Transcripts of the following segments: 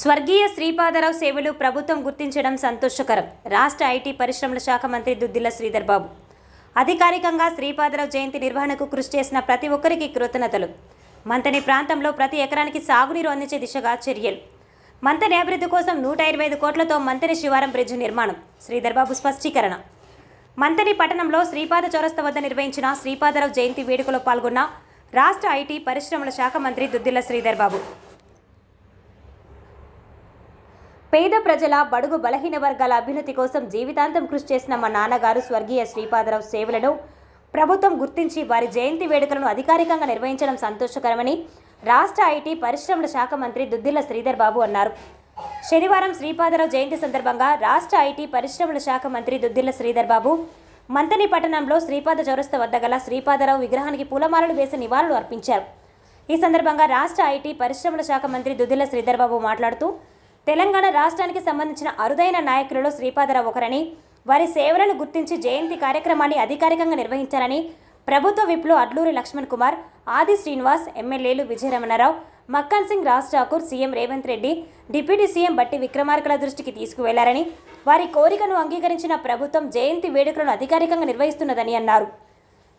స్వర్గీయ శ్రీపాదరావు సేవలు ప్రభుత్వం గుర్తించడం సంతోషకరం. రాష్ట్ర ఐటీ పరిశ్రమల శాఖ మంత్రి దుద్దిల్ల శ్రీధర్ బాబు అధికారికంగా శ్రీపాదరావు జయంతి నిర్వహణకు కృషి చేసిన ప్రతి ఒక్కరికి కృతజ్ఞతలు. మంతని ప్రాంతంలో ప్రతి ఎకరానికి సాగునీరు అందించే దిశగా చర్యలు. మంతని అభివృద్ధి కోసం 125 కోట్లతో మంతని శివారం బ్రిడ్జ్ నిర్మాణం. శ్రీధర్ బాబు స్పష్టీకరణ. మంతని పట్టణంలో శ్రీపాద చౌరస్తా వద్ద నిర్వహించిన శ్రీపాదరావు జయంతి వేడుకలో పాల్గొన్న రాష్ట్ర ఐటీ పరిశ్రమల శాఖ మంత్రి దుద్దిల్ల శ్రీధర్ బాబు పేద ప్రజల బడుగు బలహీన వర్గాల అభ్యున్నతి కోసం జీవితాంతం కృషి చేసిన మా నాన్నగారు స్వర్గీయ శ్రీపాదరావు సేవలను ప్రభుత్వం గుర్తించి వారి జయంతి వేడుకలను అధికారికంగా నిర్వహించడం సంతోషకరమని రాష్ట్ర ఐటీ పరిశ్రమల శాఖ మంత్రి దుద్దిల్ల శ్రీధర్ బాబు అన్నారు. శనివారం శ్రీపాదరావు జయంతి సందర్భంగా రాష్ట్ర ఐటీ పరిశ్రమల శాఖ మంత్రి దుద్దిల్ల శ్రీధర్ బాబు మంతని పట్టణంలో శ్రీపాద చౌరస్తా వద్ద గల శ్రీపాదరావు విగ్రహానికి పూలమాలలు వేసి నివాళులు అర్పించారు. ఈ సందర్భంగా రాష్ట్ర ఐటీ పరిశ్రమల శాఖ మంత్రి దుద్దిల్ల శ్రీధర్ బాబు మాట్లాడుతూ తెలంగాణ రాష్ట్రానికి సంబంధించిన అరుదైన నాయకులలో శ్రీపాదరావు ఒకరని, వారి సేవలను గుర్తించి జయంతి కార్యక్రమాన్ని అధికారికంగా నిర్వహించాలని ప్రభుత్వ విప్లో అడ్లూరి లక్ష్మణ్ కుమార్, ఆది శ్రీనివాస్, ఎమ్మెల్యేలు Vijaya Ramana Rao, Makkan Singh, Raj Thakur, CM Revanth Reddy, deputy CM బట్టి విక్రమార్కల దృష్టికి తీసుకువెళ్లారని, వారి కోరికను అంగీకరించిన ప్రభుత్వం జయంతి వేడుకలను అధికారికంగా నిర్వహిస్తున్నదని అన్నారు.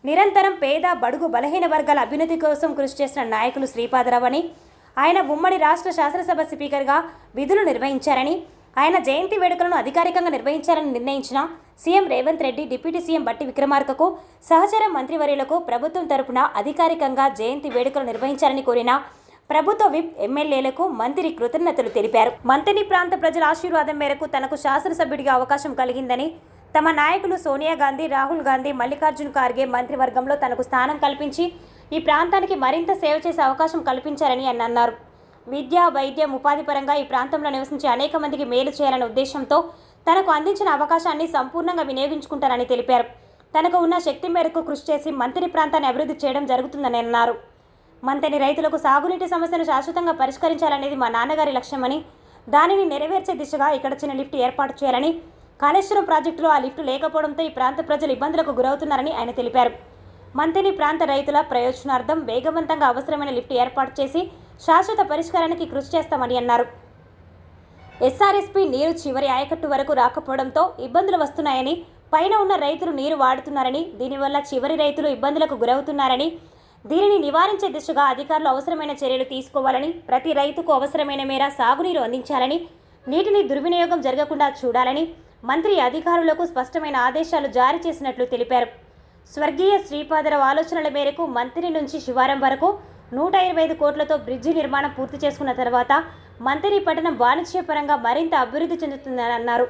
నిరంతరం పేద బడుగు బలహీన వర్గాల అభ్యున్నతి కోసం కృషి చేసిన నాయకులు శ్రీపాదరావు అని, ఆయన ఉమ్మడి రాష్ట్ర శాసనసభ స్పీకర్గా విధులు నిర్వహించారని, ఆయన జయంతి వేడుకలను అధికారికంగా నిర్వహించాలని నిర్ణయించిన CM Revanth Reddy, deputy CM బట్టి విక్రమార్కకు, సహచర మంత్రివర్యులకు ప్రభుత్వం తరపున అధికారికంగా జయంతి వేడుకలు నిర్వహించాలని కోరిన ప్రభుత్వ విప్ ఎమ్మెల్యేలకు మంత్రి కృతజ్ఞతలు తెలిపారు. మంతని ప్రాంత ప్రజల ఆశీర్వాదం మేరకు తనకు శాసనసభ్యుడిగా అవకాశం కలిగిందని, తమ నాయకులు సోనియా గాంధీ, రాహుల్ గాంధీ, మల్లికార్జున్ ఖార్గే మంత్రివర్గంలో తనకు స్థానం కల్పించి ఈ ప్రాంతానికి మరింత సేవ చేసే అవకాశం కల్పించారని ఆయన అన్నారు. విద్య, వైద్యం, ఉపాధి పరంగా ఈ ప్రాంతంలో నివసించే అనేక మందికి మేలు చేయాలనే ఉద్దేశంతో తనకు అందించిన అవకాశాన్ని సంపూర్ణంగా వినియోగించుకుంటారని తెలిపారు. తనకు ఉన్న శక్తి మేరకు కృషి చేసి మంతని ప్రాంతాన్ని అభివృద్ధి చేయడం జరుగుతుందని అన్నారు. మంతని రైతులకు సాగునీటి సమస్యను శాశ్వతంగా పరిష్కరించాలనేది మా నాన్నగారి లక్ష్యమని, దానిని నెరవేర్చే దిశగా ఇక్కడ చిన్న లిఫ్ట్ ఏర్పాటు చేయాలని, కాళేశ్వరం ప్రాజెక్టులో ఆ లిఫ్ట్ లేకపోవడంతో ఈ ప్రాంత ప్రజలు ఇబ్బందులకు గురవుతున్నారని ఆయన తెలిపారు. మంతని ప్రాంత రైతుల ప్రయోజనార్థం వేగవంతంగా అవసరమైన లిఫ్ట్ ఏర్పాటు చేసి శాశ్వత పరిష్కారానికి కృషి చేస్తామని అన్నారు. ఎస్ఆర్ఎస్పీ నీరు చివరి ఆయకట్టు వరకు రాకపోవడంతో ఇబ్బందులు వస్తున్నాయని, పైన ఉన్న రైతులు నీరు వాడుతున్నారని, దీనివల్ల చివరి రైతులు ఇబ్బందులకు గురవుతున్నారని, దీనిని నివారించే దిశగా అధికారులు అవసరమైన చర్యలు తీసుకోవాలని, ప్రతి రైతుకు అవసరమైన మేర సాగునీరు అందించాలని, నీటిని దుర్వినియోగం జరగకుండా చూడాలని మంత్రి అధికారులకు స్పష్టమైన ఆదేశాలు జారీ చేసినట్లు తెలిపారు. స్వర్గీయ శ్రీపాదరావు ఆలోచనల మేరకు మంతని నుంచి శివారం వరకు 125 కోట్లతో బ్రిడ్జి నిర్మాణం పూర్తి చేసుకున్న తర్వాత మంతని పట్టణం వాణిజ్యపరంగా మరింత అభివృద్ధి చెందుతుందని అన్నారు.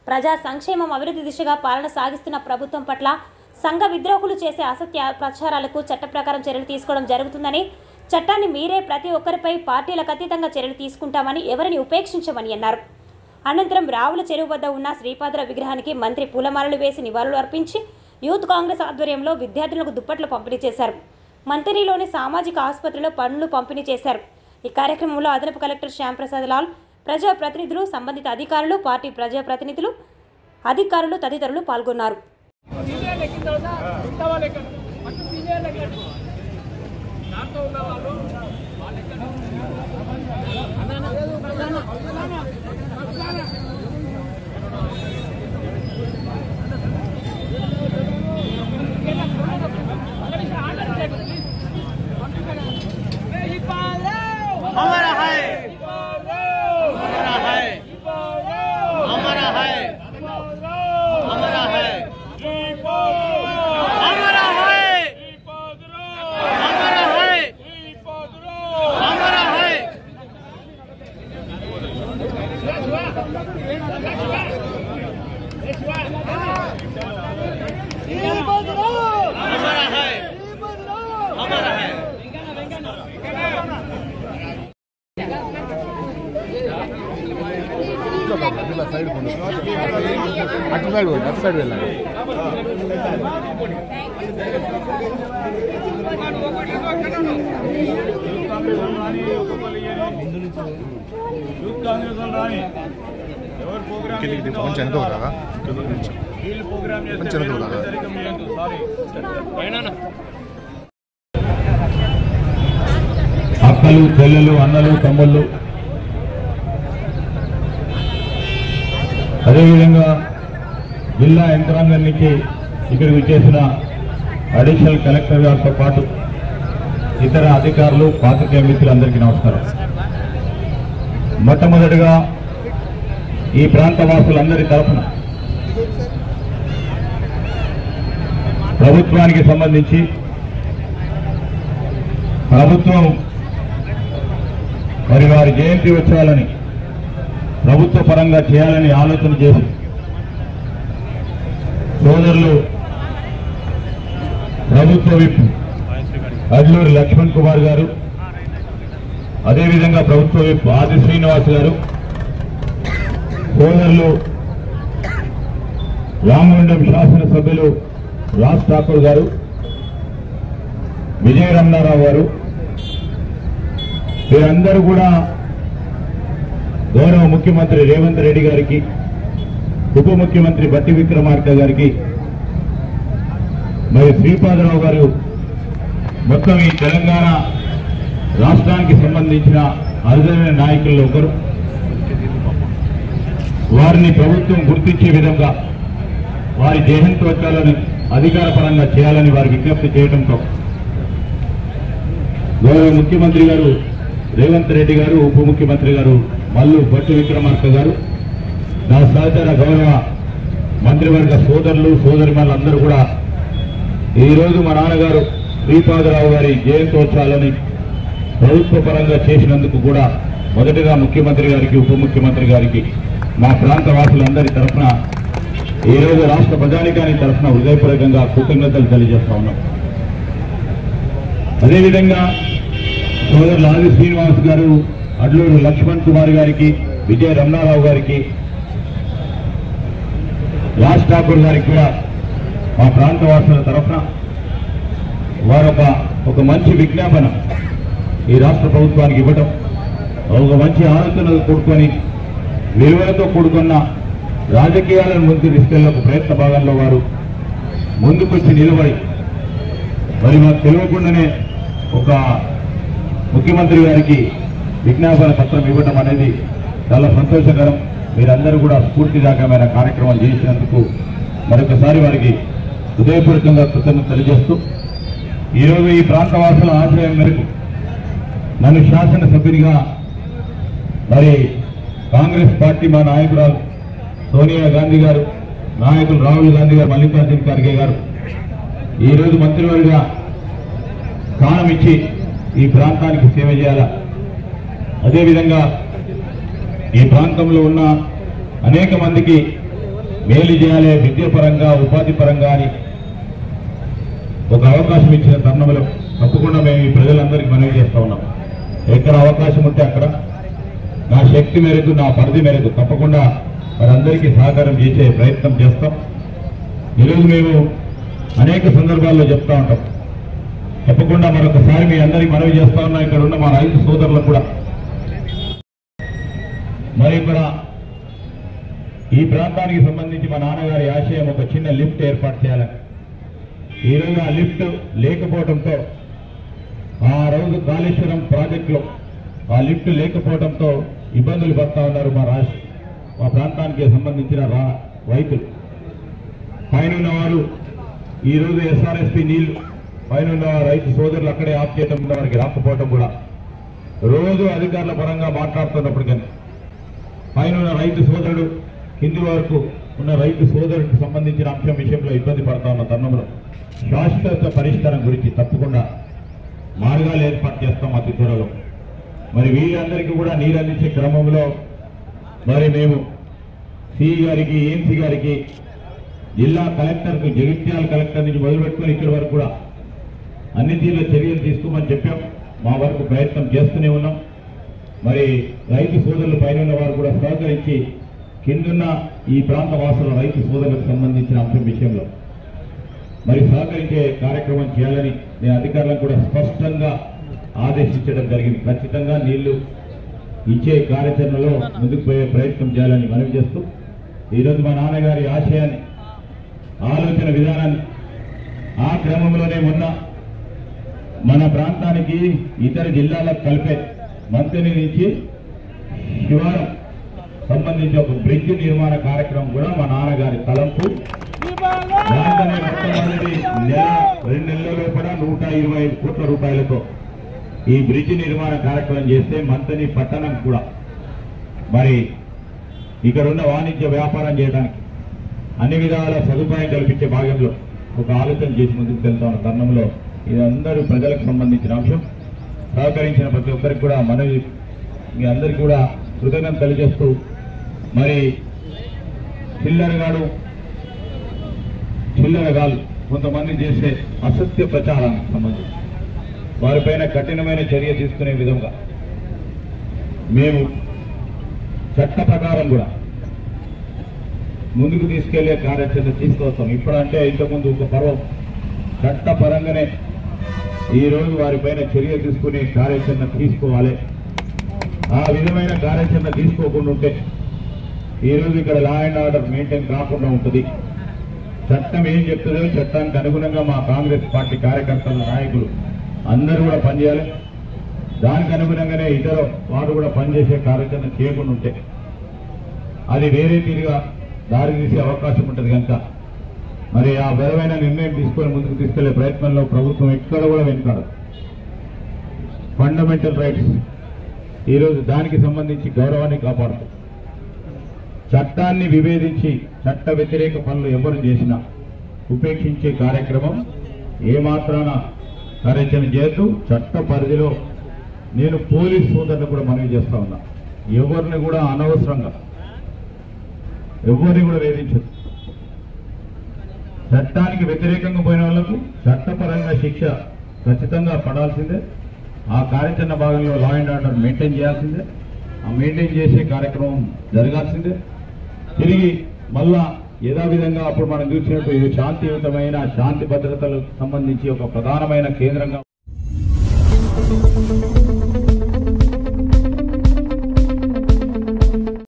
ప్రజా సంక్షేమం, అభివృద్ధి దిశగా పాలన సాగిస్తున్న ప్రభుత్వం పట్ల సంఘ విద్రోహులు చేసే అసత్య ప్రచారాలకు చట్ట ప్రకారం చర్యలు తీసుకోవడం జరుగుతుందని, చట్టాన్ని మీరే ప్రతి ఒక్కరిపై పార్టీలకు అతీతంగా చర్యలు తీసుకుంటామని, ఎవరిని ఉపేక్షించమని అన్నారు. అనంతరం రావుల చెరువు వద్ద ఉన్న శ్రీపాదరావు విగ్రహానికి మంత్రి పూలమాలలు వేసి నివాళులు అర్పించి యూత్ కాంగ్రెస్ ఆధ్వర్యంలో విద్యార్థులకు దుప్పట్లు పంపిణీ చేశారు. మంతనిలోని సామాజిక ఆసుపత్రిలో పనులు పంపిణీ చేశారు. ఈ కార్యక్రమంలో అదనపు కలెక్టర్ శ్యాంప్రసాద్ లాల్, ప్రజాప్రతినిధులు, సంబంధిత అధికారులు, పార్టీ ప్రజాప్రతినిధులు, అధికారులు తదితరులు పాల్గొన్నారు. हमारा है, हमारा है, हमारा है, हमारा है, हमारा है, हमारा है, हमारा है, हमारा है, हमारा है. సైడ్ అటు సైడ్ పోయి అటు సైడ్ వెళ్ళాలి. కొంచెం వెనక కదా, కొంచెం వెనక కదా. అక్కలు, చెల్లెలు, అన్నలు, తమ్ముళ్ళు అదేవిధంగా జిల్లా యంత్రాంగం నుంచి ఇక్కడికి వచ్చేసిన అడిషనల్ కలెక్టర్ గారితో పాటు ఇతర అధికారులు పాత్రికేయ మిత్రులందరికీ నమస్కారం. మొట్టమొదటిగా ఈ ప్రాంత వాసులందరి తరఫున ప్రభుత్వానికి సంబంధించి ప్రభుత్వం మరి వారి జయంతి ఉత్సవాలని ప్రభుత్వ పరంగా చేయాలని ఆలోచన చేసి సోదరులు ప్రభుత్వ విప్ అడ్లూరి లక్ష్మణ్ కుమార్ గారు, అదేవిధంగా ప్రభుత్వ విప్ ఆది శ్రీనివాస్ గారు, సోదరులు రామగుండం శాసనసభ్యులు రాజ్ ఠాకూర్ గారు, విజయ రమణారావు గారు, వీరందరూ కూడా గౌరవ ముఖ్యమంత్రి రేవంత్ రెడ్డి గారికి, ఉప ముఖ్యమంత్రి బట్టి విక్రమార్క గారికి, మరి శ్రీపాదరావు గారు మొత్తం ఈ తెలంగాణ రాష్ట్రానికి సంబంధించిన అరుదైన నాయకుల్లో ఒకరు. వారిని ప్రభుత్వం గుర్తించే విధంగా వారి జయంతోత్సవాలను అధికారపరంగా చేయాలని వారి విజ్ఞప్తి చేయడంతో గౌరవ ముఖ్యమంత్రి గారు రేవంత్ రెడ్డి గారు, ఉప ముఖ్యమంత్రి గారు మల్లు బట్టి విక్రమార్క గారు, నా సహచర గౌరవ మంత్రివర్గ సోదరులు సోదరిమణులందరూ కూడా ఈరోజు మా నాన్నగారు శ్రీపాదరావు గారి జయంతోత్సవాలని ప్రభుత్వ పరంగా చేసినందుకు కూడా మొదటిగా ముఖ్యమంత్రి గారికి, ఉప ముఖ్యమంత్రి గారికి మా ప్రాంత వాసులందరి తరఫున ఈరోజు రాష్ట్ర ప్రజానికానికి తరఫున హృదయపూర్వకంగా కృతజ్ఞతలు తెలియజేస్తా ఉన్నాం. అదేవిధంగా సోదరులు ఆది శ్రీనివాస్ గారు, అడ్లూరు లక్ష్మణ్ కుమార్ గారికి, విజయ రమణారావు గారికి, రాజ్ ఠాకూర్ గారికి కూడా మా ప్రాంత వాసుల తరఫున వారు ఒక మంచి విజ్ఞాపన ఈ రాష్ట్ర ప్రభుత్వానికి ఇవ్వటం, ఒక మంచి ఆలోచనలు కూడుకొని విలువలతో కూడుకున్న రాజకీయాలను ముందుకు తీసుకెళ్లే ఒక ప్రయత్న భాగంలో వారు ముందుకొచ్చి నిలబడి మరి మాకు తెలియకుండానే ఒక ముఖ్యమంత్రి గారికి విజ్ఞాపన పత్రం ఇవ్వటం అనేది చాలా సంతోషకరం. మీరందరూ కూడా స్ఫూర్తిదాయకమైన కార్యక్రమం చేసినందుకు మరొకసారి వారికి హృదయపూర్వకంగా కృతజ్ఞతలు తెలియజేస్తూ ఈరోజు ఈ ప్రాంతవాసుల ఆశయం మేరకు నన్ను శాసనసభ్యునిగా మరి కాంగ్రెస్ పార్టీ మా నాయకురాలు సోనియా గాంధీ గారు, నాయకులు రాహుల్ గాంధీ గారు, మల్లికార్జున ఖర్గే గారు ఈరోజు మంత్రివర్గ స్థానం ఇచ్చి ఈ ప్రాంతానికి సేవ చేయాల. అదేవిధంగా ఈ ప్రాంతంలో ఉన్న అనేక మందికి మేలు చేయాలి, విద్యాపరంగా ఉపాధి పరంగా అని ఒక అవకాశం ఇచ్చిన తరుణంలో తప్పకుండా మేము ఈ ప్రజలందరికీ మనవి చేస్తా ఉన్నాం. ఎక్కడ అవకాశం ఉంటే అక్కడ నా శక్తి మేరకు, నా పరిధి మేరకు తప్పకుండా వారందరికీ సహకారం చేసే ప్రయత్నం చేస్తాం. ఈరోజు మేము అనేక సందర్భాల్లో చెప్తా ఉంటాం. తప్పకుండా మరొకసారి మీ అందరికీ మనవి చేస్తా ఉన్నాం. ఇక్కడ ఉన్న మా రైతు సోదరులకు కూడా మరి ఇక్కడ ఈ ప్రాంతానికి సంబంధించి మా నాన్నగారి ఆశయం ఒక చిన్న లిఫ్ట్ ఏర్పాటు చేయాలని. ఈరోజు ఆ లిఫ్ట్ లేకపోవడంతో, ఆ రోజు కాళేశ్వరం ప్రాజెక్టులో ఆ లిఫ్ట్ లేకపోవడంతో ఇబ్బందులు పడతా ఉన్నారు మా ప్రాంతానికి సంబంధించిన రైతులు. పైన వారు ఈరోజు ఎస్ఆర్ఎస్పీ నీళ్లు పైన రైతు సోదరులు అక్కడే ఆఫ్ చేయడం, వారికి రాకపోవడం కూడా రోజు అధికారుల పరంగా మాట్లాడుతున్నప్పటికీ పైన రైతు సోదరుడు కింది వరకు ఉన్న రైతు సోదరుడికి సంబంధించిన అంశం విషయంలో ఇబ్బంది పడతా ఉన్న తరుణంలో శాశ్వత పరిష్కారం గురించి తప్పకుండా మార్గాలు ఏర్పాటు చేస్తాం అతి త్వరలో. మరి వీరందరికీ కూడా నీరు అందించే క్రమంలో మరి మేము సిఈ గారికి, ఏఎంసీ గారికి, జిల్లా కలెక్టర్కు, జగిత్యాల కలెక్టర్ నుంచి మొదలుపెట్టుకుని ఇక్కడి వరకు కూడా అన్ని తీరుల చర్యలు తీసుకోమని చెప్పాం. మా వరకు ప్రయత్నం చేస్తూనే ఉన్నాం. మరి రైతు సోదరులు పైన ఉన్న వారు కూడా సహకరించి కిందున్న ఈ ప్రాంత వాసుల రైతు సోదరులకు సంబంధించిన అంశం విషయంలో మరి సహకరించే కార్యక్రమం చేయాలని నేను అధికారులకు కూడా స్పష్టంగా ఆదేశించడం జరిగింది. ఖచ్చితంగా నీళ్లు ఇచ్చే కార్యాచరణలో ముందుకు పోయే ప్రయత్నం చేయాలని మనవి చేస్తూ ఈరోజు మా నాన్నగారి ఆశయాన్ని, ఆలోచన విధానాన్ని ఆ క్రమంలోనే మొన్న మన ప్రాంతానికి ఇతర జిల్లాలకు కలిపే మంత్రి నుంచి శివారం సంబంధించి ఒక బ్రిడ్జ్ నిర్మాణ కార్యక్రమం కూడా మా నాన్నగారి తలంపు. దాంట్లోనే మొట్టమొదటి నెల 2 నెలల్లో కూడా 125 కోట్ల రూపాయలతో ఈ బ్రిడ్జ్ నిర్మాణ కార్యక్రమం చేస్తే మంతని పట్టణం కూడా మరి ఇక్కడ ఉన్న వాణిజ్య వ్యాపారం చేయడానికి అన్ని విధాల సదుపాయం కల్పించే భాగంలో ఒక ఆలోచన చేసి ముందుకు వెళ్తా ఉన్న తరుణంలో ఇది అందరూ ప్రజలకు సంబంధించిన అంశం. సహకరించిన ప్రతి ఒక్కరికి కూడా మనవి మీ అందరికీ కూడా కృతజ్ఞత తెలియజేస్తూ మరి చిల్లరగాలు కొంతమంది చేసే అసత్య ప్రచారానికి సంబంధించి వారిపైన కఠినమైన చర్య తీసుకునే విధంగా మేము చట్ట ప్రకారం కూడా ముందుకు తీసుకెళ్లే కార్యాచరణ తీసుకొస్తాం. ఇప్పుడంటే ఇంతకుముందు ఒక పర్వం చట్టపరంగానే ఈరోజు వారిపైన చర్య తీసుకునే కార్యాచరణ తీసుకోవాలి. ఆ విధమైన కార్యాచరణ తీసుకోకుండా ఉంటే ఈరోజు ఇక్కడ లా అండ్ ఆర్డర్ మెయింటైన్ కాకుండా ఉంటుంది. చట్టం ఏం చెప్తుందో చట్టానికి అనుగుణంగా మా కాంగ్రెస్ పార్టీ కార్యకర్తల నాయకులు అందరూ కూడా పనిచేయాలి. దానికి అనుగుణంగానే ఇతర వారు కూడా పనిచేసే కార్యాచరణ చేయకుండా ఉంటే అది వేరే తీరుగా దారి తీసే అవకాశం ఉంటుంది. కనుక మరి ఆ బలమైన నిర్ణయం తీసుకొని ముందుకు తీసుకెళ్లే ప్రయత్నంలో ప్రభుత్వం ఎక్కడ కూడా వెనుకాడదు. ఫండమెంటల్ రైట్స్ ఈరోజు దానికి సంబంధించి గౌరవాన్ని కాపాడుతుంది. చట్టాన్ని విభేదించి చట్ట వ్యతిరేక పనులు ఎవరు చేసినా ఉపేక్షించే కార్యక్రమం ఏమాత్రాన కార్యాచరణ చేయొద్దు. చట్ట పరిధిలో నేను పోలీస్ సోదరులు కూడా మనవి చేస్తా ఉన్నా, ఎవరిని కూడా అనవసరంగా ఎవరిని కూడా వేధించదు. చట్టానికి వ్యతిరేకంగా పోయిన వాళ్లకు చట్టపరంగా శిక్ష ఖచ్చితంగా పడాల్సిందే. ఆ కార్యాచరణ భాగంలో లా అండ్ ఆర్డర్ మెయింటైన్ చేయాల్సిందే. ఆ మెయింటైన్ చేసే కార్యక్రమం జరగాల్సిందే. తిరిగి మళ్ళా యథావిధంగా అప్పుడు మనం చూసినట్టు ఇది శాంతియుతమైన శాంతి భద్రతలకు సంబంధించి ఒక ప్రధానమైన కేంద్రంగా